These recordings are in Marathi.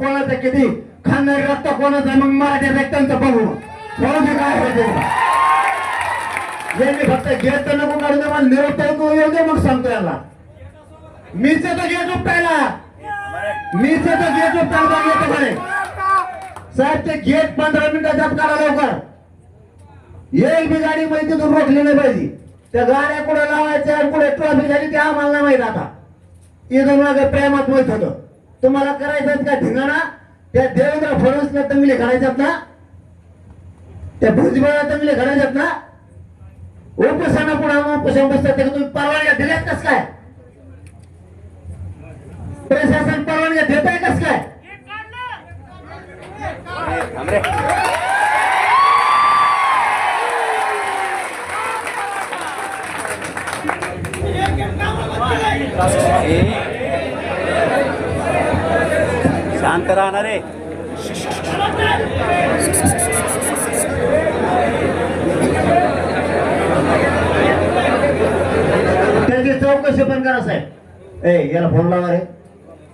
कोणाचं किती खानदारी रक्त कोणाचं मग मराठ्या व्यक्तांचं बघू बघू काय होते यांनी फक्त गेट तर नको काढू दे मला निरोप तर येऊ दे मग सांगतो याला मीच तर गेट उपटायला मीच तर गेट उपटायला येतो म्हणे साहेब ते गेट 15 मिनिटात काढा लवकर एक बी गाडी माहिती तू रोखली नाही पाहिजे त्या गाड्या कुठे लावायच्या कुठे ट्रॉफिक झाली ते आम्हाला नाही माहित आता इथून मागे प्रेमात माहित होतं तुम्हाला करायचं का धिंगाणा त्या देवेंद्र फडणवीसला तंगले घालायच्यात ना त्या भुजबळला तंगले घालायच्यात ना उपोषणा पुढे उपोषण बसतात ते तुम्ही परवानग्या दिल्यात कस काय प्रशासन परवानग्या देत आहे कस काय शांत राहणार रे त्याची चौकशी पण करा साहेब याला फोन लावा रे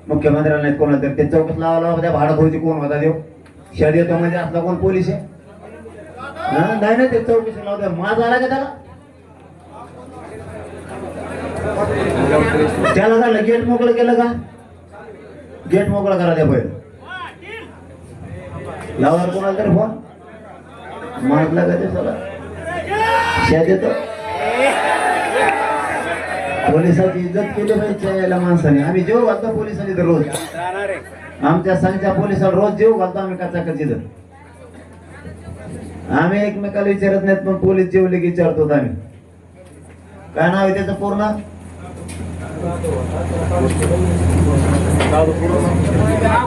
मुख्यमंत्र्यांना नाही कोणाला तर ते चौकशी लावा त्या भाडखोरीची कोण होता देव शहर येतो म्हणजे आपला कोण पोलीस आहे नाही ना ते चौकशी लावा द्या माझा आला का त्याला झालं गेट मोकळं केलं का गेट मोकळं करा द्या पहिलं लावा कोणाला तरी फोन मारला का ते सगळं शेत येतो पोलिसाची इज्जत केली पाहिजे याला माणसाने आम्ही जेव घालतो पोलिसांनी तर रोज आमच्या संघच्या पोलिसांना रोज जेव घालतो आम्ही कचाकच इथं आम्ही एकमेकाला विचारत नाहीत पण पोलीस जेवले की विचारतो आम्ही काय नाव आहे त्याचं पूर्ण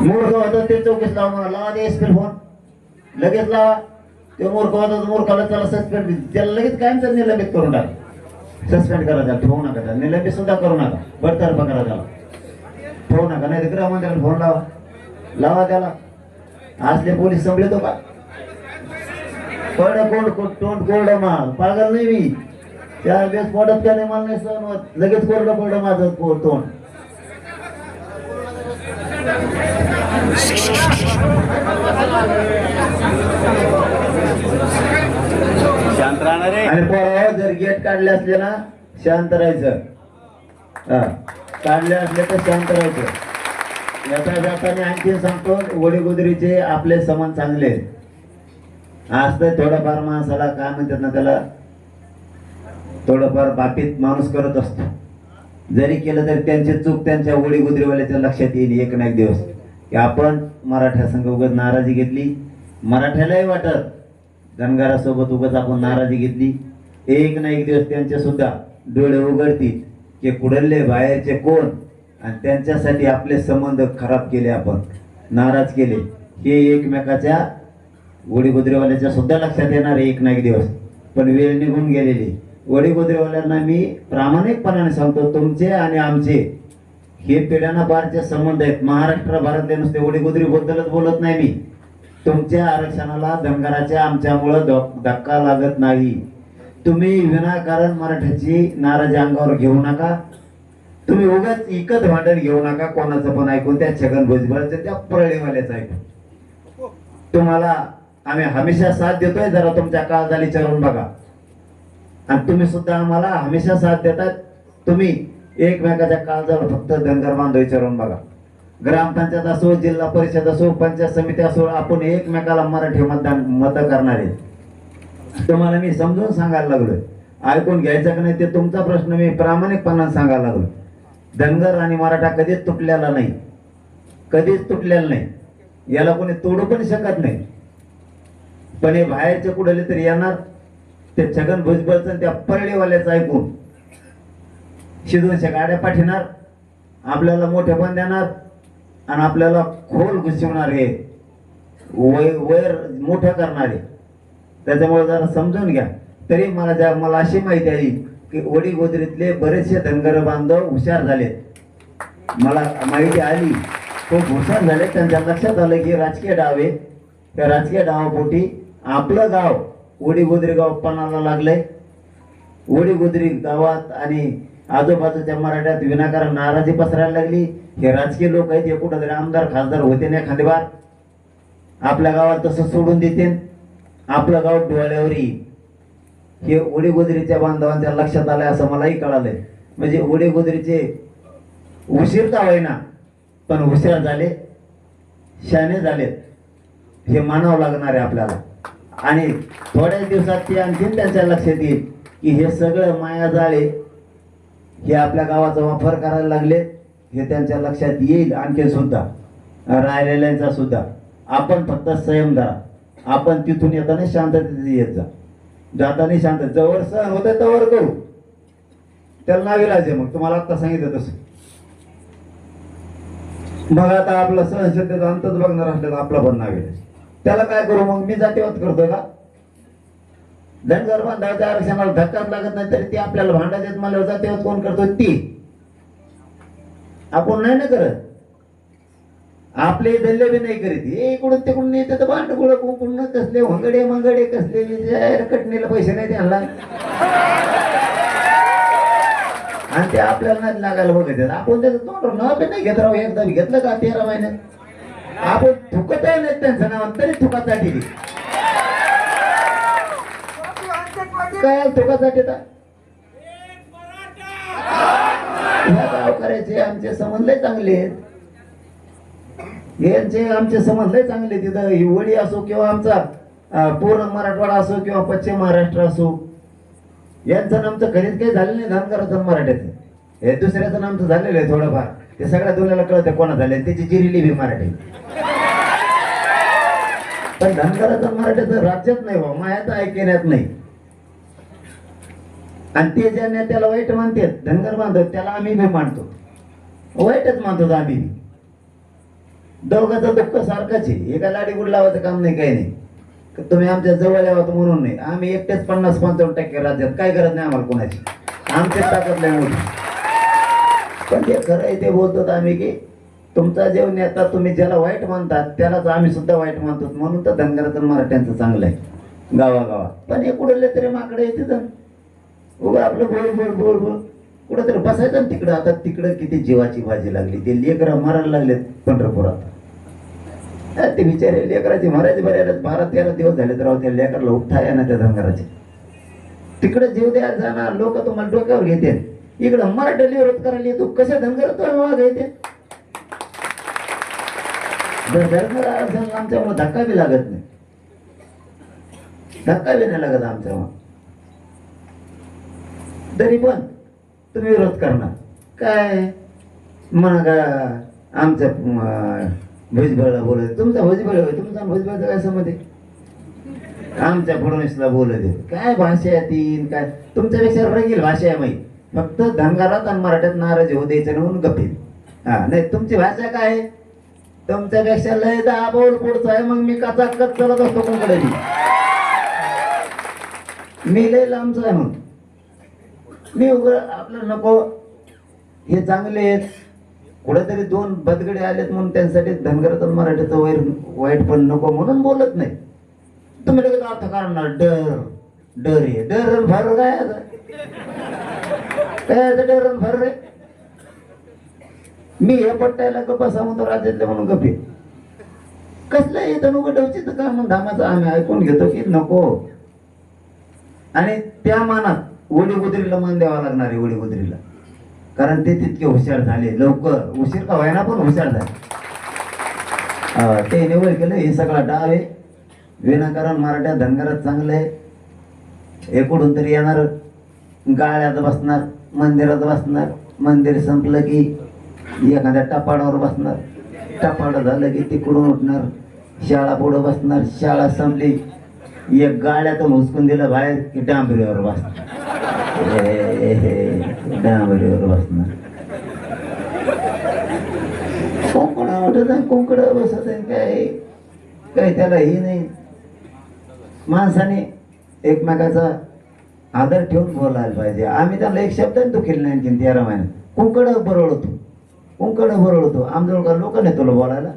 मूर्ख होता ते चौकशी लावा मला लावा ते एसपी फोन लगेच लावा ते मूर्ख होता मूर्खाला त्याला सस्पेंड त्याला लगेच कायमच निलंबित करून टाक सस्पेंड करा त्याला ठेवू नका त्याला निलंबित सुद्धा करू नका बडतर्फ करा त्याला ठेवू नका नाही तर गृहमंत्र्याला फोन लावा लावा त्याला असले पोलीस संपले तो का पड कोण तोंड कोरडं माल पागल नाही मी 4 दिवस पोटात का नाही मला नाही सहन होत लगेच कोरडं पडलं माझं तोंड शांत राहणार रे आणि पोरावर जर गेट काढले असले ना शांत राहायचं काढले असले तर शांत राहायचं याचा जाताना आणखी सांगतो वडीगोदरीचे आपले समान चांगले आज तर थोडंफार माणसाला काय म्हणतात ना त्याला थोडंफार बाबतीत माणूस करत असतो जरी केलं तरी त्यांची चूक त्यांच्या वडीगोदरीवाल्याच्या लक्षात येईल एक ना एक दिवस की आपण मराठा संघ उगाच नाराजी घेतली मराठ्यालाही वाटत धनगरासोबत उगाच आपण नाराजी घेतली एक ना एक दिवस त्यांचे सुद्धा डोळे उघडतील की कुडल्ले बाहेरचे कोण आणि त्यांच्यासाठी आपले संबंध खराब केले आपण नाराज केले हे एकमेकाच्या वडीगोदरीवाल्याच्या सुद्धा लक्षात येणार एक ना एक दिवस पण वेळ निघून गेलेली वडीगोदरीवाल्यांना मी प्रामाणिकपणाने सांगतो तुमचे आणि आमचे हे पिढ्याना पारचे संबंध आहेत महाराष्ट्र भारतले नुसते वडीगोदरी बद्दलच बोलत नाही मी तुमच्या आरक्षणाला धनगराच्या आमच्यामुळं धक्का लागत नाही तुम्ही विनाकारण मराठ्याची नाराजी अंगावर घेऊ नका तुम्ही उगाच इकत भांडण घेऊ नका कोणाचं पण ऐकून त्या छगन भुजबळचं त्या परळीवाल्याचं ऐकून तुम्हाला आम्ही हमेशा साथ देतोय जरा तुमच्या काळजाली चरून बघा आणि तुम्ही सुद्धा आम्हाला हमेशा साथ देतात तुम्ही एकमेकाच्या काळजावर फक्त धनगर बांधव विचारून बघा ग्रामपंचायत असो जिल्हा परिषद असो पंचायत समिती असो आपण एकमेकाला मराठी मत करणारे तुम्हाला मी समजून सांगायला लागलोय ऐकून घ्यायचं का नाही ते तुमचा प्रश्न मी प्रामाणिकपणाने सांगायला लागलो धनगर आणि मराठा कधीच तुटलेला नाही कधीच तुटलेला नाही याला कोणी तोडू पण शकत नाही पण हे बाहेरचे कुठले तरी येणार ते छगन भुजबळचं त्या परळीवाल्याचं ऐकून शिदूनच्या गाड्या पाठवणार आपल्याला मोठे पण देणार आणि आपल्याला खोल घुसवणार हे वैर मोठं करणारे त्याच्यामुळे जरा समजून घ्या तरी मला अशी माहिती आहे की वडीगोदरीतले बरेचसे धनगर बांधव हुशार झाले मला माहिती आली खूप हुशार झाले त्यांच्या लक्षात आलं की राजकीय डाव आहे त्या राजकीय डावापोटी आपलं गाव वडीगोदरी गाव पणाला लागलंय वडीगोदरी गावात आणि आजूबाजूच्या मराठ्यात विनाकारण नाराजी पसरायला लागली. हे राजकीय लोक आहेत, हे कुठं तरी आमदार खासदार होते नाही एखादी बार आपल्या गावात तसं सोडून देते, आपलं गाव डोळ्यावर येईल. हे ओडीगोदरीच्या बांधवांच्या लक्षात आलंय असं मलाही कळालंय. म्हणजे ओडीगोदरीचे उशीर का होईना पण हुशार झाले, शहाणे झालेत, हे मानावं लागणार आहे आपल्याला. आणि थोड्याच दिवसात ते आणखीन त्यांच्या लक्षात येईल की हे सगळं मायाजाळे हे आपल्या गावाचा वापर करायला लागले, हे त्यांच्या लक्षात येईल. आणखी सुद्धा राहिलेल्यांचा सुद्धा आपण फक्त संयम धरा. आपण तिथून येताना शांततेत येत जा, जाताना शांत. जवळ सहन होतं तवर करू, त्याला नाविलाज आहे. मग तुम्हाला आता सांगितलं तसं. मग आता आपलं सहनशक्तीचा अंतच बघणार असलं तर आपला पण नाविलाज. त्याला काय करू मग? मी जातीवाद करतोय का? धनगर बांधवाच्या आरक्षणाला धक्काच लागत नाही तरी ती आपल्याला भांडायचे मला जातीवाद कोण करतोय? ती आपण नाही ना करत. आपले दल्ले बी नाही करीत. हे इकडून तिकडून येते तर भांडगुळ कुंकुण कसले हंगडे मंगडे कसले कटणीला पैसे नाही त्यांना, आणि ते आपल्याला नाही लागायला बघत. आपण त्याचं तोंड नाव बी नाही घेत राहू. एकदा घेतलं का 13 महिन्यात आपण थुकत आहे नाही त्यांचं नाव तरी थुकासाठी काय थुकासाठी ह्या गावकऱ्याचे आमचे संबंध लय चांगले आहेत. यांचे आमचे संबंध लय चांगले. तिथं ही वडी असो किंवा आमचा पूर्ण मराठवाडा असो किंवा पश्चिम महाराष्ट्र असो, यांचं आमचं कधीच काही झालेलं नाही. धनगराचं मराठ्याचं हे दुसऱ्याचं आमचं झालेलं आहे थोडंफार. ते सगळ्या दुनियाला कळतं कोणा झाले, त्याची जिरीली बी मराठी. पण धनगराचं मराठ्याचं राज्यात नाही बा, मायाचं ऐकण्यात नाही. आणि ते ज्या नेत्याला वाईट मानतात धनगर बांधव त्याला आम्ही बी मानतो, वाईटच मानतो आम्ही बी. दोघांचं दुःख सारखंच आहे. एका लाडीगुड लावायचं काम नाही, काही नाही. तुम्ही आमच्या जवळ यावं म्हणून नाही. आम्ही एकटेच 50-55% राज्यात, काय गरज नाही आम्हाला कोणाची. आमच्याच ताकद नाही मोठी. पण ते खरं आहे ते बोलतात आम्ही की तुमचा जेव नेता तुम्ही ज्याला वाईट मानतात त्यालाच आम्ही सुद्धा वाईट मानतो. म्हणून तर धनगराचं मराठ्यांचं चांगलं आहे गावागावात. पण हे कुठले तरी माकडे येते तर उगा आपलं बोल बोल बोल बोल कुठं तरी बसायचं तिकडं. आता तिकडं किती जीवाची भाजी लागली. ते लेकरं मारायला लागलेत पंढरपुरात. ते बिचारे लेकराची मारायचे बऱ्याच 12-13 दिवस झाले तर त्या लेकरला उठाय ना त्या धनगराचे. तिकडे जीव द्यायला जाणार लोक तुम्हाला डोक्यावर घेते. इकडं मराठ्याला विरोध करायला येतो. कशा धनगर वाघ येते. धनगर आमच्यामुळे धक्का बी लागत नाही. धक्का बी नाही लागत आमच्यामुळे. तरी पण तुम्ही विरोध करणार काय म्हणा का? आमच्या भुजबळला बोलत, तुमचा भुजबळ होय, तुमचा भुजबळचा काय संबंध आहे? आमच्या फडणवीसला बोलत काय भाषा आहे ती? काय तुमच्यापेक्षा रंगील भाषा आहे माहीत. फक्त धनगरात आणि मराठ्यात नाराजी होऊ द्यायचं म्हणून गप्पी. हा नाही, तुमची भाषा काय आहे? तुमच्यापेक्षा लय 10 पाऊल पुढचं आहे. मग मी कचाकच चलत असतो कोणकडे. मी लय लांबचं आहे. मग मी आपलं नको. हे चांगले आहेत. कुठेतरी 2 बदगडे आलेत म्हणून त्यांच्यासाठी धनगराचं मराठीचं वाईट पण नको म्हणून बोलत नाही. तुम्ही लगेच अर्थ काढणार डर आहे. डर भर काय डर भर रे. मी हे पट्टायला गप्पा सांगतो राज्यातले म्हणून गप्पे कसलं येतं नुकटवची तर काय म्हणून धामाचं आम्ही ऐकून घेतो की नको. आणि त्या मानात ओडीगोदरीला मान द्यावा लागणार आहे. ओडीगोदरीला कारण ते तितके हुशार झाले. लवकर उशीर का व्हायना पण हुशार झाले. ते निवड केलं. हे सगळा डाव आहे. विनाकारण मराठ्या धनगरात चांगलं आहे. एकडून तरी येणार, गाळ्यात बसणार, मंदिरात बसणार. मंदिर संपलं की एखाद्या टपाडावर बसणार. टपाड झालं की तिकडून उठणार, शाळा पुढं बसणार. शाळा संपली एक गाड्यातून हुसकून दिलं बाहेर की डांबरीवर बसणार. डांबरीवर बसणार. कोंकडा उठत आहे, कोंकडा बसत आहे. काय काय त्याला हे नाही. माणसाने एकमेकाचा आदर ठेवून बोलायला पाहिजे. आम्ही त्याला एक शब्द दुखील नाही. आणखीन 13 महिन्यात कुंकड बरळतो, कुंकड बरळतो. आमजवळ का लोक नाही तुला बोलायला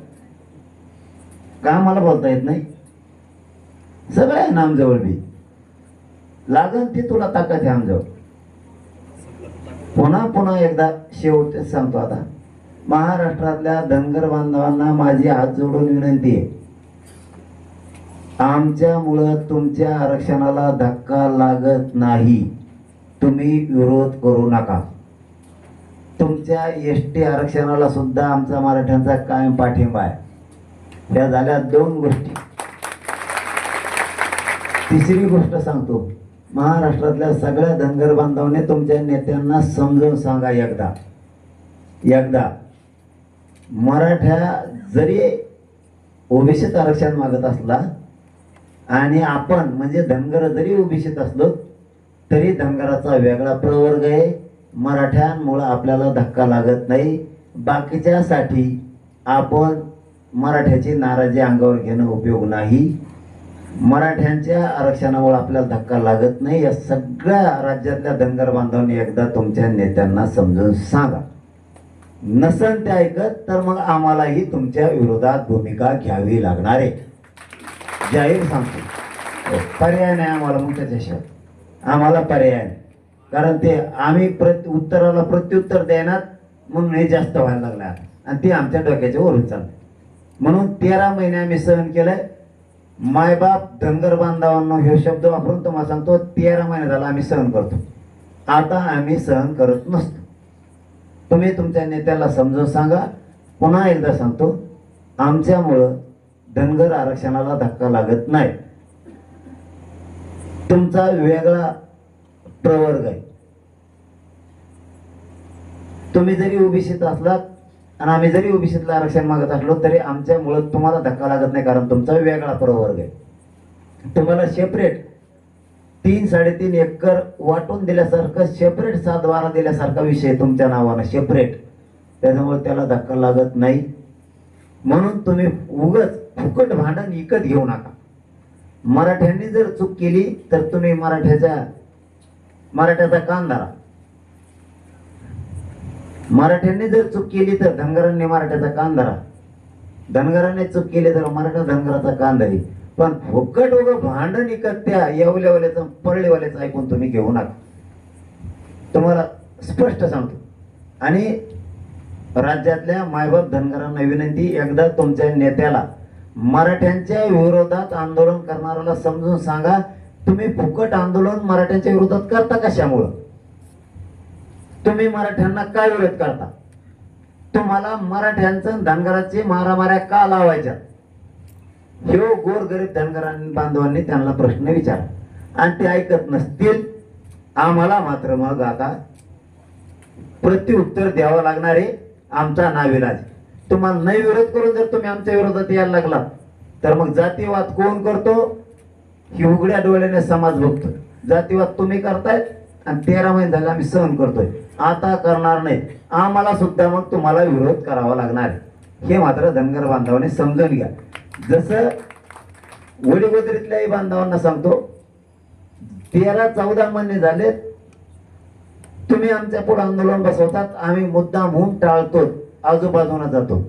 का? आम्हाला बोलता येत नाही. सगळं आहे ना आमजवळ बी. लागन ती तुला ताकद आहे आमजवळ. पुन्हा पुन्हा एकदा शेवट सांगतो आता, महाराष्ट्रातल्या धनगर बांधवांना माझी हात जोडून विनंती आहे, आमच्यामुळं तुमच्या आरक्षणाला धक्का लागत नाही, तुम्ही विरोध करू नका. तुमच्या एसटी आरक्षणाला सुद्धा आमचा मराठ्यांचा कायम पाठिंबा आहे. या झाल्या 2 गोष्टी. तिसरी गोष्ट सांगतो, महाराष्ट्रातल्या सगळ्या धनगर बांधवांनी तुमच्या नेत्यांना समजून सांगा एकदा मराठा जरी ओबीसीत आरक्षण मागत असला आणि आपण म्हणजे धनगर जरी ओबीसीत असलो तरी धनगराचा वेगळा प्रवर्ग आहे. मराठ्यांमुळं आपल्याला धक्का लागत नाही. बाकीच्यासाठी आपण मराठ्याची नाराजी अंगावर घेणं उपयोग नाही. मराठ्यांच्या आरक्षणामुळे आपल्याला धक्का लागत नाही. या सगळ्या राज्यातल्या धनगर बांधवांनी एकदा तुमच्या नेत्यांना समजून सांगा. नसन ते ऐकत तर मग आम्हालाही तुमच्या विरोधात भूमिका घ्यावी लागणार आहे. जाहीर सांगतो, पर्याय नाही आम्हाला. मग त्याच्याशिवाय आम्हाला पर्याय नाही. कारण ते आम्ही उत्तराला प्रत्युत्तर देणार म्हणून हे जास्त व्हायला लागलं आणि ते आमच्या डोक्याच्या वरून चाललं. म्हणून 13 महिने आम्ही सहन केलंय. मायबाप धनगर बांधवांना हे शब्द वापरून तुम्हाला सांगतो, 13 महिने झाला आम्ही सहन करतो. आता आम्ही सहन करत नसतो. तुम्ही तुमच्या नेत्याला समजून सांगा. पुन्हा एकदा सांगतो, आमच्यामुळं धनगर आरक्षणाला धक्का लागत नाही. तुमचा वेगळा प्रवर्ग आहे. तुम्ही जरी ओबीसीत असलात आणि आम्ही जरी ओबीसीतलं आरक्षण मागत असलो तरी आमच्यामुळं तुम्हाला धक्का लागत नाही, कारण तुमचा वेगळा प्रवर्ग आहे. तुम्हाला सेपरेट 3-3.5 एकर वाटून दिल्यासारखं, सेपरेट 7-12 दिल्यासारखा विषय तुमच्या नावानं सेपरेट, त्याच्यामुळे त्याला धक्का लागत नाही. म्हणून तुम्ही उगच फुकट भांडण विकत घेऊ नका. मराठ्यांनी जर चूक केली तर तुम्ही मराठ्याचा कान धरा. मराठ्यांनी जर चूक केली तर धनगरांनी मराठ्याचा कान धरा. धनगरांनी चूक केली तर मराठा धनगराचा कान धरी. पण फुकट उगं भांडण विकत त्या येवल्यावाल्याचं परळीवाल्याचं ऐकून तुम्ही घेऊ नका. तुम्हाला स्पष्ट सांगतो. आणि राज्यातल्या मायबाप धनगरांना विनंती, एकदा तुमच्या नेत्याला मराठ्यांच्या विरोधात आंदोलन करणाऱ्याला समजून सांगा, तुम्ही फुकट आंदोलन मराठ्यांच्या विरोधात करता कशामुळं? तुम्ही मराठ्यांना काय विरोध करता? तुम्हाला मराठ्यांचं धनगराची मारामाऱ्या का लावायच्या? हे गोरगरीब धनगरांनी बांधवांनी त्यांना प्रश्न विचारा. आणि ते ऐकत नसतील, आम्हाला मात्र मग आता प्रत्युत्तर द्यावं लागणार आहे. आमचा नाविलाज. तुम्हाला नाही विरोध करून जर तुम्ही आमच्या विरोधात यायला लागला तर मग जातीवाद कोण करतो? ही उघड्या डोळ्याने समाज बघतो. जातीवाद तुम्ही करतायत आणि 13 महिने झाले आम्ही सहन करतोय. आता करणार नाही. आम्हाला सुद्धा मग तुम्हाला विरोध करावा लागणार आहे. हे मात्र धनगर बांधवांनी समजून घ्या. जसं वडीगोदरीतल्याही बांधवांना सांगतो, 13-14 महिने झाले तुम्ही आमच्या पुढे आंदोलन बसवतात, आम्ही मुद्दाम होऊन टाळतो, आजूबाजूला जातो.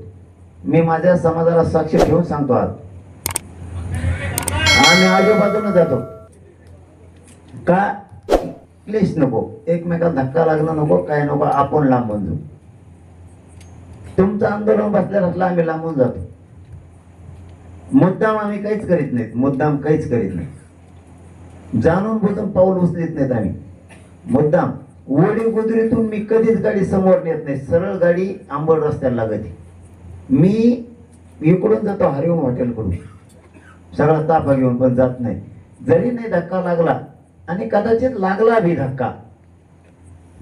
मी माझ्या समाजाला साक्ष ठेवून सांगतो, आज आम्ही आजूबाजूला जातो. का? क्लेश नको, एकमेकाला धक्का लागला नको, काय नको, आपण लांबून जाऊ. तुमचं आंदोलन बसल्या असलं आम्ही लांबून जातो. मुद्दाम आम्ही काहीच करीत नाहीत. मुद्दाम काहीच करीत नाही. जाणून बुजून पाऊल उचलीत नाहीत आम्ही. मुद्दाम वडी गुजरीतून मी कधीच गाडी समोर नेत नाही. सरळ गाडी आंबड रस्त्याला लागते. मी इकडून जातो हरिओम हॉटेलकडून, सगळा ताफा घेऊन, पण जात नाही. जरी नाही धक्का लागला आणि कदाचित लागला बी धक्का,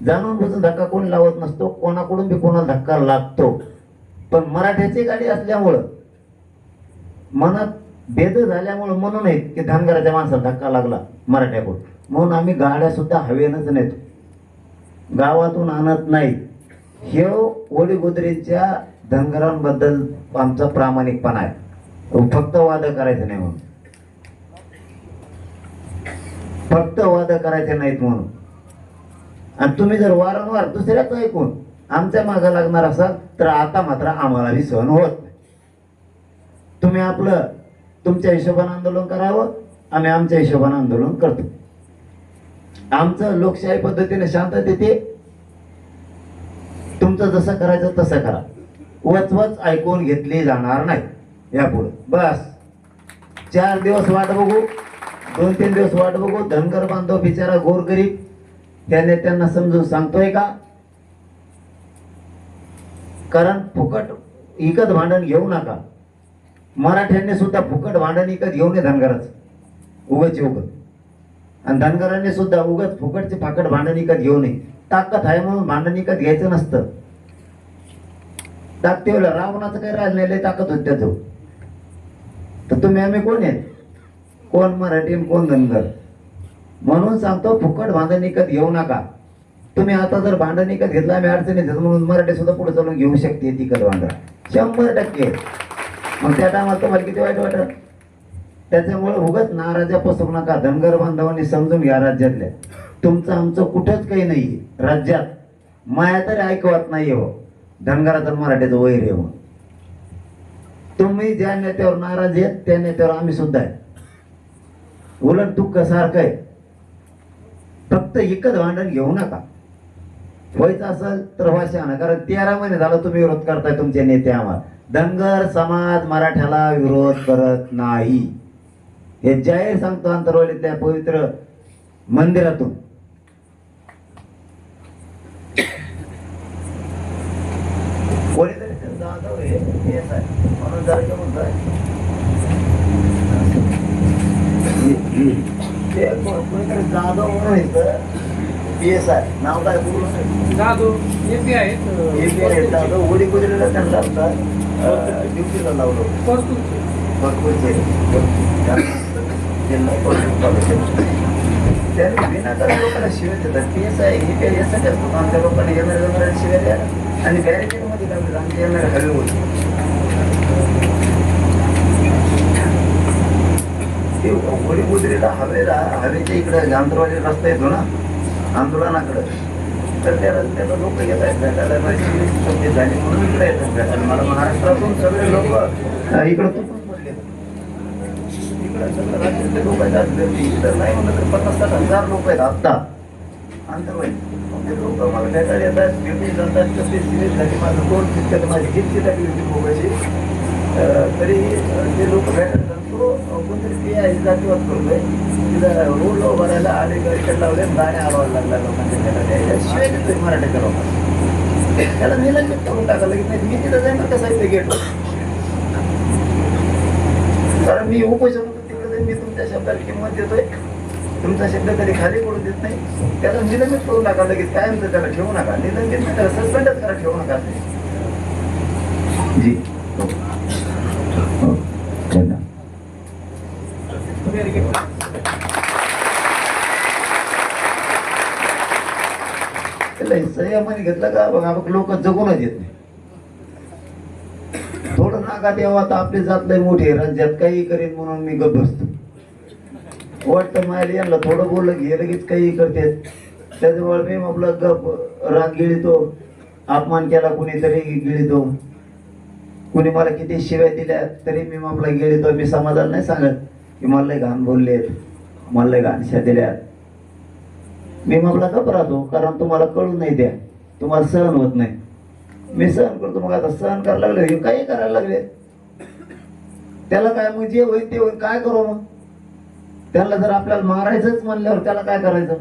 जाणून बुजून धक्का कोण लावत नसतो. कोणाकडून बी कोणाला धक्का लागतो. पण मराठ्याची गाडी असल्यामुळं, मनात भेद झाल्यामुळं म्हणून नाही की धनगराच्या माणसाला धक्का लागला मराठ्याकडून, म्हणून आम्ही गाड्या सुद्धा हवेनच नेतो, गावातून आणत नाही. हे वडीगोदरींच्या धनगरांबद्दल आमचा प्रामाणिकपणा आहे. फक्त वाद करायचे नाही म्हणून, फक्त वाद करायचे नाहीत म्हणून. आणि तुम्ही जर वारंवार दुसऱ्याच ऐकून आमच्या मागे लागणार असाल तर आता मात्र आम्हालाही सहन होत नाही. तुम्ही आपलं तुमच्या हिशोबाने आंदोलन करावं, आम्ही आमच्या हिशोबाने आंदोलन करतो. आमचं लोकशाही पद्धतीने शांततेत तुमचं जसं करायचं तसं करा. वचवच ऐकून घेतली जाणार नाही यापुढे. बस 4 दिवस वाट बघू, 2-3 दिवस वाट बघू. धनगर बांधव बिचारा गोरगरीब त्या नेत्यांना समजून सांगतोय का? कारण फुकट इकत भांडण घेऊ नका. मराठ्यांनी सुद्धा फुकट भांडण इकत घेऊ नये धनगराच उगच उगत. आणि धनगरांनी सुद्धा उगत फुकटचे फाकट भांडण इकत घेऊ नये. ताकद आहे म्हणून भांडण इकत घ्यायचं नसतं. ताकदीला रावणाचं काही राज नाही, लय ताकद होत त्याचं. तर तुम्ही आम्ही कोण आहेत? कोण मराठी आणि कोण धनगर? म्हणून सांगतो फुकट भांडण इकत घेऊ नका. तुम्ही आता जर भांडण इकत घेतलं आम्ही अडचणीत येतो म्हणून मराठी सुद्धा पुढे चालून घेऊ शकते तिकत भांडण 100%. मग त्या टायमात तुम्हाला किती वाईट वाटत? त्याच्यामुळे उगाच नाराजा पसरू नका. धनगर बांधवांनी समजून घ्या राज्यातल्या. तुमचं आमचं कुठंच काही नाही राज्यात. माया तरी ऐकवत नाही हो धनगराचं मराठीचं वैर आहे. मग तुम्ही ज्या नेत्यावर नाराज आहेत त्या नेत्यावर आम्ही सुद्धा आहे. उलट दुःख सारखं आहे. फक्त इकत भांडण घेऊ नका. व्हायचं असेल तर व्हायचं ना. कारण 13 महिने झाला तुम्ही विरोध करताय तुमचे नेते आम्हाला. धनगर समाज मराठ्याला विरोध करत नाही हे जाहीर सांगतो अंतरवालीतल्या पवित्र मंदिरातून. कोणीतरी जाधव आहे म्हणून जरा म्हणतोय ते कोणीतरी जाधव म्हणून येतं PSI नाव काय बोलू जाधव जाधव उडी कुजरीला त्यांना ड्युटीला लावलं. त्यांनी विनाकारण लोकांना शिवाय देतात. PSI हे काही यासाठी असतो आमच्या लोकांना येणाऱ्या शिवाय द्या आणि बॅरिकेडमध्ये लावले आमच्या येणाऱ्या हवे होते. उडी कुजरीला हवेच्या इकडे आंतरवाली रस्ता येतो ना आंदोलनाकडे. तर त्याला लोक येत आहेत भेटायला झाली म्हणून इकडे येतात भेटायला. मला महाराष्ट्रातून सगळे लोक इकडे तुटून पडले. इकडे सगळं राज्यातले लोक आहेत. इकडं नाही म्हणलं तर 50-60 लोक आहेत आत्ता आंतरवाली. ते लोक मला भेटायला येतात ड्युटी जातात. कसे सिरियस झाली माझं कोण तितकं माझी हिटची लागली होती भोगायची तरी ते लोक भेटायला कोणतरी PI जातीवाद करतोय. तिथं रोड भरायला आले गॅरिकेड लावले गाड्या आवाज लागला लोकांच्या भेटायला. शिवाय देतोय मराठीच्या लोकांना. त्याला निलंबित करून टाकायला लागेल. नाही मी तिथं जाईन ना कसं ते गेट. कारण मी उपोषण तिकडे जाईन. मी तुमच्या शब्दाला किंमत देतोय. तुमचा शब्द कधी खाली पडू देत नाही. त्याला निलंबित करून टाकायला लागेल. कायम तर त्याला ठेवू नका. निलंबित नाही त्याला सस्पेंडच करा. ठेवू नका जी. धन्यवाद. संयमाने घेतलं का बघा लोक जगूनच येत नाही. थोडं नाकात यावं तर आपली जात लय मोठी आहे राज्यात काही करीन म्हणून मी गप्प बसतो. वाटतं मायला यांना थोडं बोललं घे लगेच काही करते. त्याच्यामुळे मी आपलं गप राग गिळतो. अपमान केला कुणीतरी गिळतो. कुणी मला किती शिव्या दिल्या तरी मी आपला गिळतो. मी समाधान नाही सांगत की मला लय घाण बोललेत मला लय घाणशा दिल्यात. मी आपला गप राहतो कारण तुम्हाला कळून नाही द्या. तुम्हाला सहन होत नाही. मी सहन करतो. मग आता सहन करायला लागले काही करायला लागले त्याला काय मग जे होईल ते होईल. काय करू मग? त्याला जर आपल्याला मारायचंच म्हणल्यावर त्याला काय करायचं?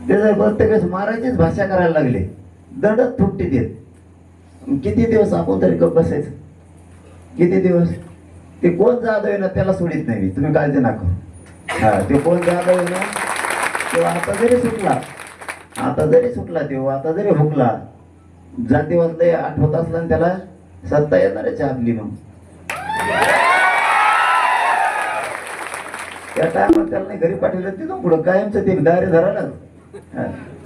ते जर प्रत्येक वेळेस मारायचीच भाषा करायला लागले दंडच फुटती देत. किती दिवस आपण तरी गप बसायचं? किती दिवस? ते कोण जाधव आहे ना त्याला सोडित नाही. तुम्ही काळजी नका. हा ते कोण जाधव आहे ना तेव्हा आता जरी सुटला तेव्हा आता जरी हुकला जातीवाद आठवत असला आणि त्याला सत्ता येणारच आपली. मग त्या टायमात त्याला नाही घरी पाठवलं तिथून पुढं कायमचं ते दारे धरायला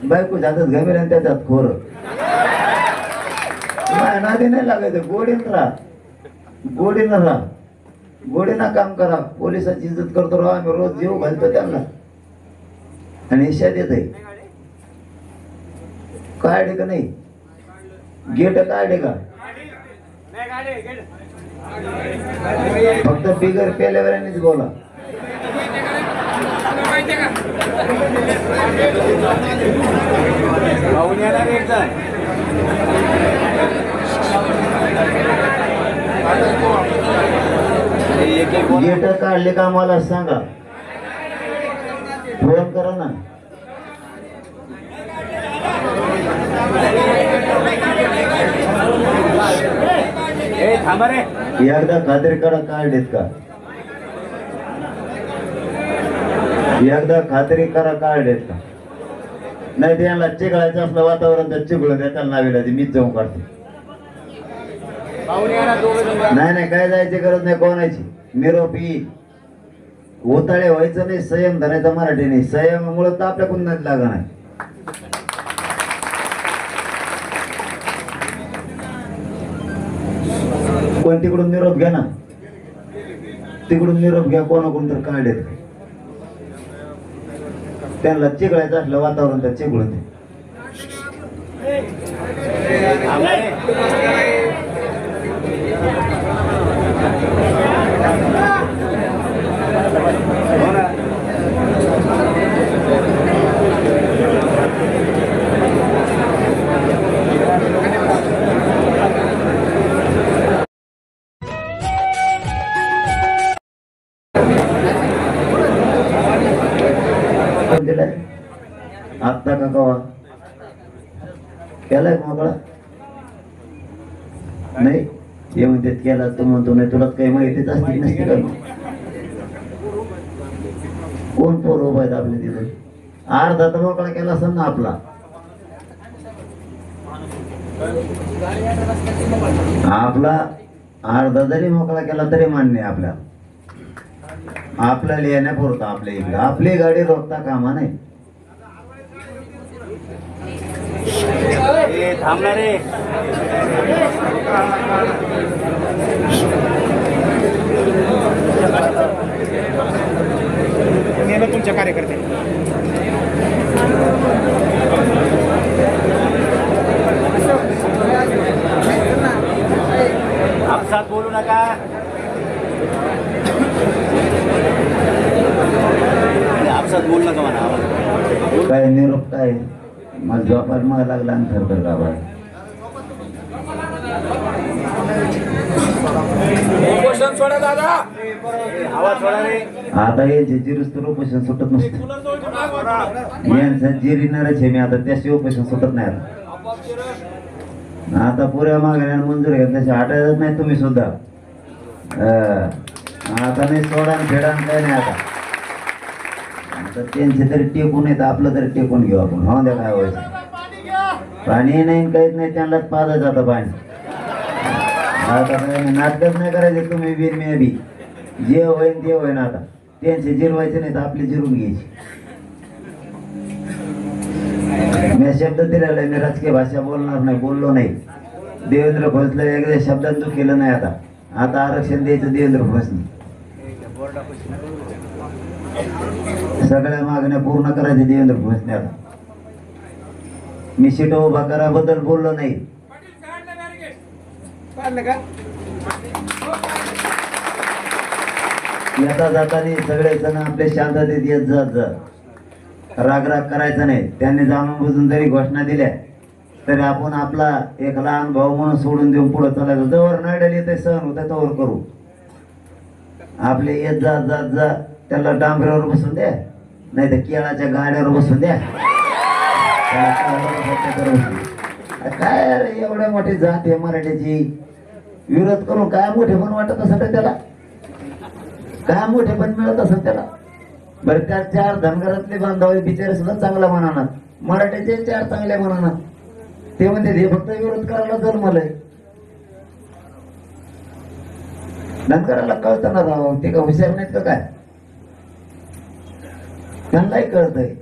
बायको जातच घमेल आणि त्याच्यात खोर नादी नाही लागायचं. गोडीनं राहा. गोडीनं काम करा. पोलिसांची इज्जत करतो राहा. आम्ही रोज जीव घालतो त्यांना आणि इशा देत आहे. काढे का नाही गेट काढे का? फक्त बिगर पेल्यावरच बोला. पाहून येणार एक जण एक एक बोला. गेट काढले का मला सांगा, फोन करा ना. ए थांबा रे. एकदा खात्री करा काढलेत का, एकदा खात्री करा काढलेत का. नाही त्यांना चिकळायचं असलं वातावरण तर चिकळून द्या, त्याला नावीला मीच जाऊन काढते. नाही नाही काय जायची गरज नाही कोणाची. निरोपी ओताळे व्हायचं नाही, संयम धरायचा मराठी नाही. संयमामुळे तर आपल्याकडून नाही लागा नाही. कोण तिकडून निरोप घ्या ना, तिकडून निरोप घ्या कोणाकडून तर काढेल. त्यांना चिकळायचं असलं वातावरण तर चिकळून दे. थांबा रे. हो ना. कोण दिलाय आत्ता का कवा केलाय मोकळा नाही. हे म्हणते केला तू म्हणतो नाही, तुला काही माहितीच असते नसते का. कोण पोर उभा आहेत आपल्या तिथे. अर्धा तर मोकळा केला असेल ना आपला. आपला अर्धा जरी मोकळा केला तरी मान्य आहे आपल्याला. आपल्याला येण्यापुरतं आपल्या इकडे आपली गाडी रोखता कामा नाही. ए थांबणार रे. नेलं तुमच्या कार्यकर्ते. आपसात बोलू नका. आपसात बोलू नका म्हणा. काय निरोप काय मला झोपायला मला लागला आणि थरथर गावा. आवाज सोडा रे. आता यांचे जिरूस तर उपोषण सुटत नसतं. यांचं जिरी नरच आहे मी आता, त्याशिवाय उपोषण सुटत नाही. आता पुऱ्या मागण्या मंजूर घेतल्याशिवाय हटायच नाही तुम्ही सुद्धा. आता नाही सोडा फेडा काय नाही. आता त्यांचे तरी टेकून येतं, आपलं तरी टेकून घेऊ आपण. हो द्या काय व्हायचं. पाणी नाही काहीच नाही, त्यांनाच पाहत जातं पाणी. आता काय नाटकच नाही करायचे तुम्ही बी मी बी. जे होईन ते होईन. आता त्यांचे जिरवायचे नाही तर आपले जिरून घ्यायचे. मी शब्द दिलेला आहे, मी राजकीय भाषा बोलणार नाही, बोललो नाही. देवेंद्र फडणवीस एकदा शब्दांतून केलं नाही. आता आरक्षण द्यायचं देवेंद्र फडणवीस. सगळ्या मागण्या पूर्ण करायचे देवेंद्र फडणवीस. आता मी सीट उभा कराबद्दल बोललो नाही. येता जाताना सगळे जण आपले शांततेत येत जात जा. रागराग करायचा नाही. त्यांनी जाणून बुजून जरी घोषणा दिल्या तरी आपण आपला एक लहान भाऊ म्हणून सोडून देऊन पुढे चालायचं. जवळ नाडल येते सहन होते तवर करू. आपले येत जात जात जा. त्याला डांबऱ्यावर बसून द्या, नाही तर केळाच्या गाड्यावर बसून द्या. काय अरे एवढ्या मोठी जात आहे मराठीची, विरोध करून काय मोठे पण वाटत असं का त्याला. काय मोठे पण मिळत असं त्याला. बरं त्या 4 धनगरातले बांधव बिचारे सुद्धा चांगला म्हणानात, मराठीचे 4 चांगल्या म्हणानात. ते म्हणते हे फक्त विरोध करायला जन्मलंय. धनगराला कळतं ना राव, ते का हुशार नाहीत का काय. त्यांनाही कळतंय.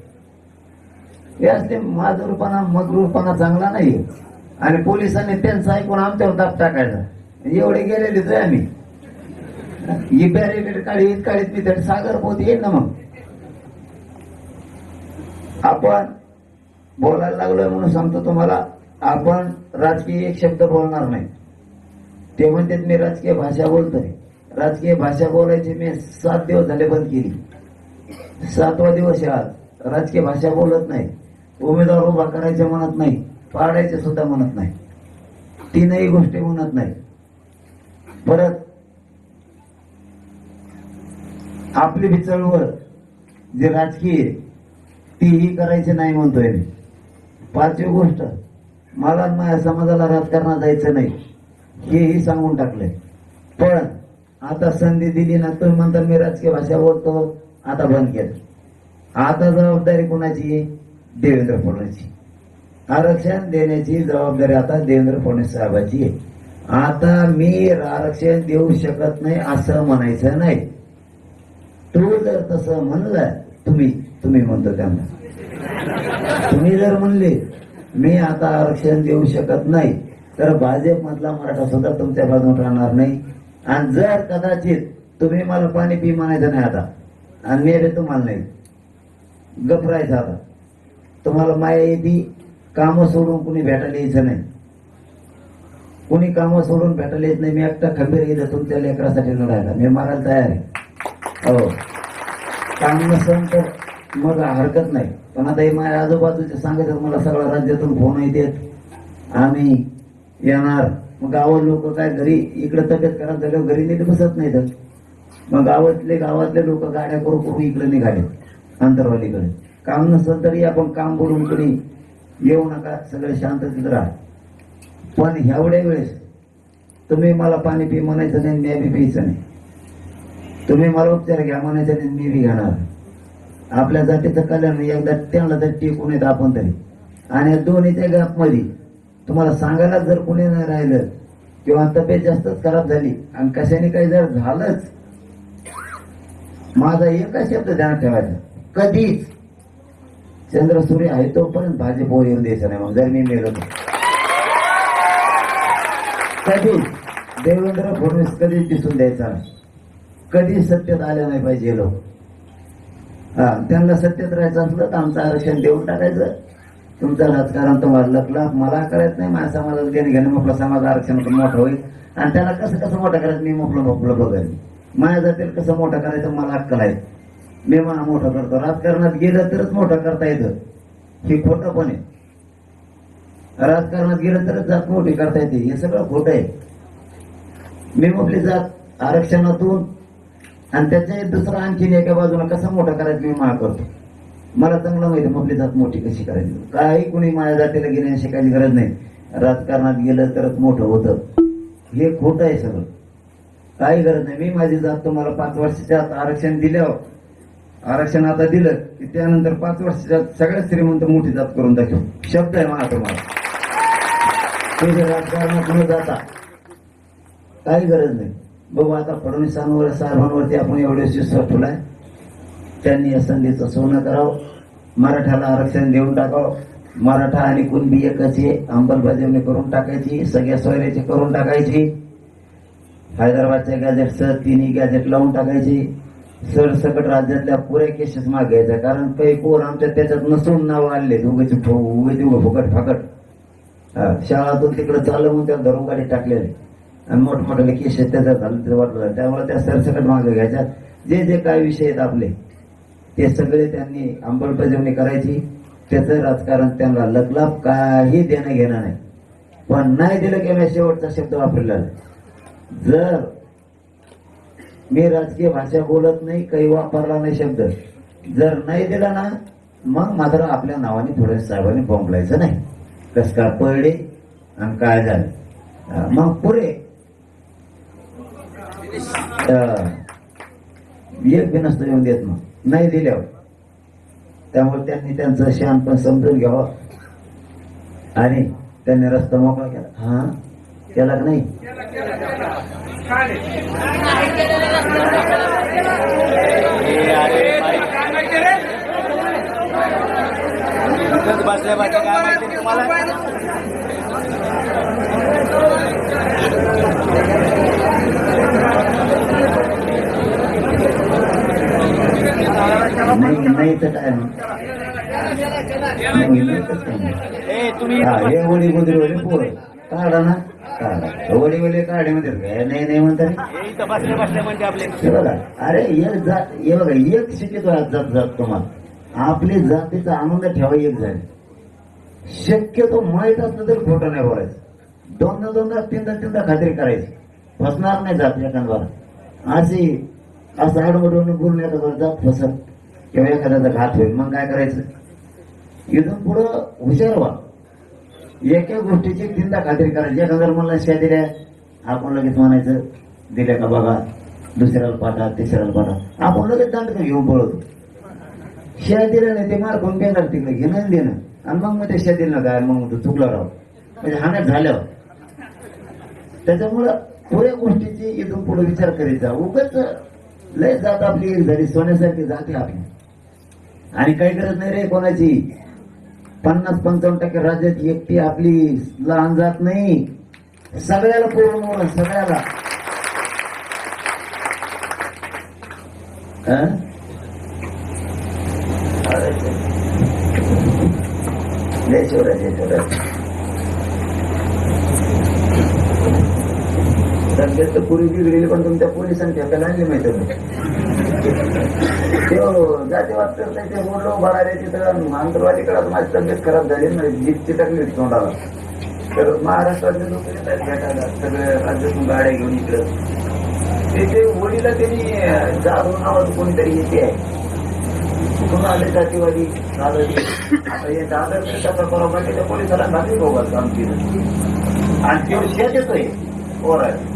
हे असते माजूरपणा मगरूरपणा चांगला नाही. आणि पोलिसांनी त्यांचं ऐकून आमच्यावर दाब टाकायचा. एवढे गेलेलेच आहे आम्ही. ही बॅरिकेड काढीत काढीत तिथे सागर पोत येईल ना. मग आपण बोलायला लागलोय म्हणून सांगतो तुम्हाला, आपण राजकीय एक शब्द बोलणार नाही. ते म्हणते मी राजकीय भाषा बोलतोय. राजकीय भाषा बोलायची मी 7 दिवस झाले बंद केली. 7वा दिवस आहे आज. राजकीय भाषा बोलत नाही. उमेदवार उभा करायचे म्हणत नाही. पाडायचे सुद्धा म्हणत नाही, तीनही गोष्टी म्हणत नाही. परत आपली बी चळवळ जे राजकीय तीही करायची नाही म्हणतोय मी. पाचवी गोष्ट, मला आणि माझ्या समाजाला राजकारणात जायचं नाही हेही सांगून टाकलंय. पण आता संधी दिली ना, तुम्ही म्हणता मी राजकीय भाषा बोलतो, आता बंद केलं. आता जबाबदारी कोणाची? देवेंद्र फडणवीसची. आरक्षण देण्याची जबाबदारी आता देवेंद्र फडणवीस साहेबांची आहे. आता मी आरक्षण देऊ शकत नाही असं म्हणायचं नाही. तू जर तसं म्हणलं, तुम्ही म्हणतो त्यांना, तुम्ही जर म्हणले मी आता आरक्षण देऊ शकत नाही, तर भाजप मधला मराठा सुद्धा तुमच्या बाजून राहणार नाही. आणि जर कदाचित तुम्ही मला पाणी पी म्हणायचं नाही आता, आणि मी तुम्हाला नाही गप राहायचं. आता तुम्हाला माया येते, कामं सोडून कुणी भेटायला यायचं नाही. कुणी कामं सोडून भेटायला येत नाही. मी एकटा खंबीर गेलं तुमच्या लेकरासाठी लढायला, मी मारायला तयार आहे. हो, काम नसेल तर मग हरकत नाही. पण आता हे माझ्या आजूबाजूचे सांगायचं, मला सगळ्या राज्यातून फोन येतात, आम्ही येणार. मग गावात लोक काय घरी इकडे तब्येत खराब झाल्यावर घरी नीट बसत नाही. तर मग गावातले लोक गाड्या करू इकडे निघाले अंतरवालीकडे. काम नसेल तरी आपण काम बोलून कोणी येऊ नका, सगळे शांततेत राहा. पण ह्यावढ्या वेळेस तुम्ही मला पाणी पी म्हणायचं नाही, मी बी प्यायचं नाही. तुम्ही मला उपचार घ्या म्हणायचं नाही, मी बी घेणार. आपल्या जातीचं कल्याण एकदा त्यांना तर टिकून येत आपण तरी. आणि दोन्हीच्या गॅप मध्ये तुम्हाला सांगायला जर कोणी नाही राहिलं किंवा तब्येत जास्तच खराब झाली आणि कशाने काही जर झालंच, माझा एकच शब्द ध्यानात ठेवायचा, कधीच चंद्र सूर्य आहे तोपर्यंत भाजप येऊ द्यायचं नाही. मग जर मी मेलो कधीच देवेंद्र फडणवीस कधीच दिसून द्यायचा नाही. कधीच सत्तेत आले नाही पाहिजे लोक. त्यांना सत्तेत राहायचं असलं तर आमचं आरक्षण देऊन टाकायचं. तुमचं राजकारण तुम्हाला लपला, मला करायचं नाही. माझ्या समाजाला देणं घेणं, मोठलं समाज आरक्षण मोठं होईल. आणि त्याला कसं मोठं करायचं, मी मोठलं बघायचं. माझ्या जातील कसं मोठं करायचं मला अक्कल आहे. मी मला मोठं करतो. राजकारणात गेलं तरच मोठं करता येतं, हे खोटं पण आहे. राजकारणात गेलं तरच जात मोठी करता येते, हे सगळं खोटं आहे. मी आपली जात आरक्षणातून आणि त्याच्या दुसरं आणखीन एका बाजूला कसं मोठं करायचं मी मला करतो. मला चांगलं माहिती आपली जात मोठी कशी करायची. काही कुणी माझ्या जातीला गेल्याने शिकायची गरज नाही. राजकारणात गेलं तरच मोठं होतं, हे खोटं आहे सगळं. काही गरज नाही. मी माझी जात तुम्हाला 5 वर्षाच्या आत आरक्षण दिल्यावर, आरक्षण आता दिलं की त्यानंतर 5 वर्षाच्या सगळ्यात श्रीमंत मोठी जात करून दाखव. शब्द आहे मला तुम्हाला. तुझ्या राजकारणात न जाता काही गरज नाही. बघू आता फडणवीसांवर साहेबांवरती आपण एवढे विश्वास ठेवलाय. त्यांनी या संधीचं सोनं करावं, मराठ्याला आरक्षण देऊन टाकावं. मराठा आणि कुणबी एकाची अंमलबजावणी करून टाकायची, सगळ्या सोयऱ्याची करून टाकायची. हैदराबादच्या गॅजेटचं 3 गॅजेट लावून टाकायची. सरसकट राज्यातल्या पुऱ्या केसेस मागायच्या. कारण काही पोर आमच्या त्याच्यात नसून नाव आणले, दोघांची फुकट फाकट. शाळातून तिकडे चाललं म्हणून त्या धरून गाडी टाकलेले आणि मोठमोठ्याले केसेस त्याच्यात झालं वाटलं. त्यामुळे त्या सरसकट मागे घ्यायच्या. जे काय विषय आहेत आपले ते सगळे त्यांनी अंमलबजावणी करायची. त्याचं राजकारण त्यांना लकलाप काही देणं घेणं नाही. पण नाही दिलं की मी शेवटचा शब्द वापरलेला, जर मी राजकीय भाषा बोलत नाही, काही वापरला नाही शब्द, जर नाही दिला ना मग मात्र आपल्या नावाने थोड्या साहेबांनी बोंबलायचं नाही. कस का पडले आणि काय झालं मग पुरे एक बी नसतं येऊन देत मग नाही दिल्यावर. त्यामुळे त्यांनी त्यांचं शहाणपण समजून घ्यावं आणि त्यांनी रस्ता मोकळा केला. हा केला का नाही? बसल्या पाहिजे काय माहिती तुम्हाला. नाही तर काय तुम्ही हे ओळी गुजरी पोर काढा ना, काढा ओळी ओळी काढ्यामध्ये काय नाही म्हणतात. बसल्या म्हणजे आपले हे बघा, अरे एक जात, हे बघा एक शिकितो जात तुम्हाला आपली जातीचा आनंद ठेवा. एक झाली शक्यतो माहीत असलं तरी खोटं नाही बोलायचं. दोनदा तीनदा खात्री करायची. फसणार नाही जात एखाद्यावर. असं आडवडून बोलून एखाद्यावर जात फसत किंवा एखाद्याचा घात होईल. मग काय करायचं? इथून पुढं हुशार व्हा. एका गोष्टीची तीनदा खात्री करायची. एखाद्याला मला शिया दिल्या, आपण लगेच म्हणायचं दिल्या का बघा, दुसऱ्याला पाठा, तिसऱ्याला पाठा. आपण लगेच दांड घेऊन पळतो. शिया दिल्या नाही ते मार्कून घेणार तिकडे घेणं देणं. आणि मग ते शिया दिलं काय, मग तो चुकला राव म्हणजे हाण्यात झाल्यावर. त्याच्यामुळं पुऱ्या गोष्टीची इथून पुढे विचार करीत जा. उगाच लय जात आपली एक झाली सोन्यासारखी जाते आपली. आणि काही गरज नाही रे कोणाची. 50-55% राज्याची एकटी आपली लहान जात नाही. सगळ्याला पूर्ण सगळ्याला. जय शिवराय, जय शिवराय. सध्या तर पुरी बिघडली, पण तुमच्या पोलिसांची आपल्याला आणली माहिती जातीवाद करताय ते बोललो भरायला तिथं आंतरवादीकडे माझी तब्येत खराब झाली ना, जीपची तकलीफ तोंडाला. तर महाराष्ट्रातले लोक येतात भेटायला, सगळे राज्यातून गाड्या घेऊन इकडं. ते होळीला त्यांनी जाधव नावाचं कोणीतरी येते आहे. कुठून आले जातीवादी दादाजी. आता हे दादा त्याचा परवा त्या पोलिसाला घातली बघा आमची. आणि तेवढी शेत येतोय पोर आहे.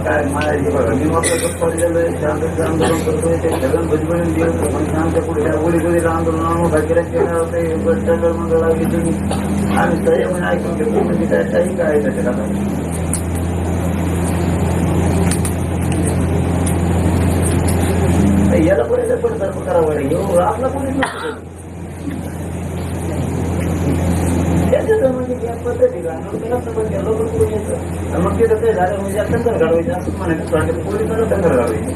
काय माझी बघा मी आपलं पडलेलं शांततेचं आंदोलन करतोय. ते सगळं भजबळून दिवस पण आमच्या पुढे ओळीगोळीला आंदोलन भागीरथ केलं होतं. भ्रष्टाचार मंडळाला घेतून आम्ही सह्य म्हणून ऐकून घेतो. म्हणजे काय काही काय त्याच्यात आता याला पर्यंत पण सर्व करावं लागेल. आपला कोणीच नसतो म्हणजे या पद्धतीला मग ते कसं झालं म्हणजे टंकर घडवायचं असं म्हणायचं. पोलिसांना टंकर घडवायचं.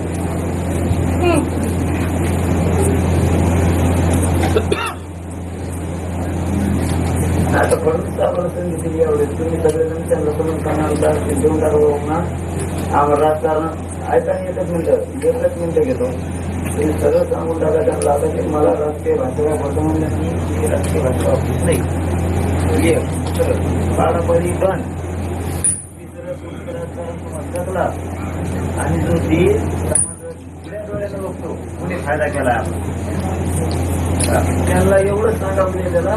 आता फडणवीस आपण संधी दिली एवढेच. तुम्ही सगळेजण त्यांना समजून करणार देऊन टाकू ना. आम्हाला राजकारण ऐकायला एकच मिनिटं घेतो. तुम्ही सगळं सांगून टाका त्यांना आता की मला राजकीय भाषा वर्तमान राजकीय भाषा वापरत नाही. पारंपरिक पण टाकला आणि जो देश डोळ्यानं बघतो कोणी फायदा केला. त्यांना एवढंच सांगावं त्याला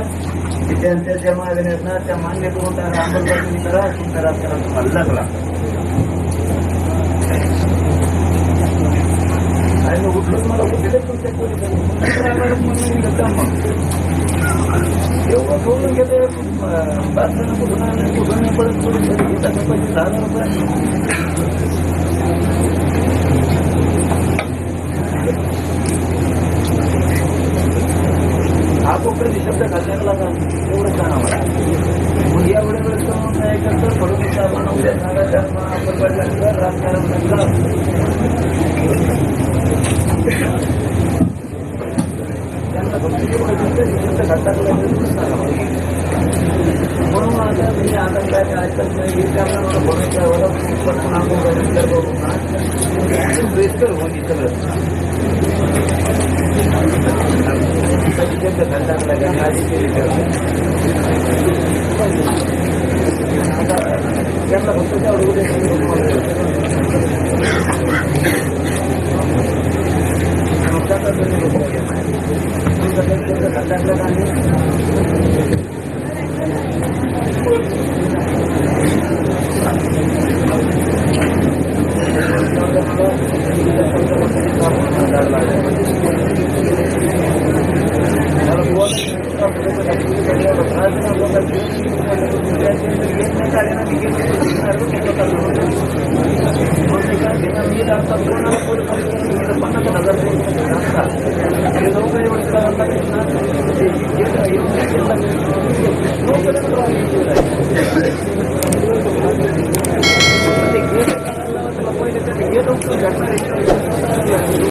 की त्यांच्या ज्या मागण्यात ना त्या मान्य करून त्यांना अंमलबजावणी करा. तुमच्या राजकारण तुम्हाला लागला आणि उठलं मला उठले तुमच्या पोलिसांनी एवढं सोडून घेते. कुठून परत पैसे 10,000 रुपये. हा कोकणी शब्द घालण्याला का एवढं सांगा मला. मग या वेळेवर काय करतं फडणवीस साहेबांना उद्या सांगायचं आपण राजकारण म्हणून आता मी आता काय ऐकत नाही. त्यामुळे मला बोलायचं बेस्टर होती सगळं त्यांना फक्त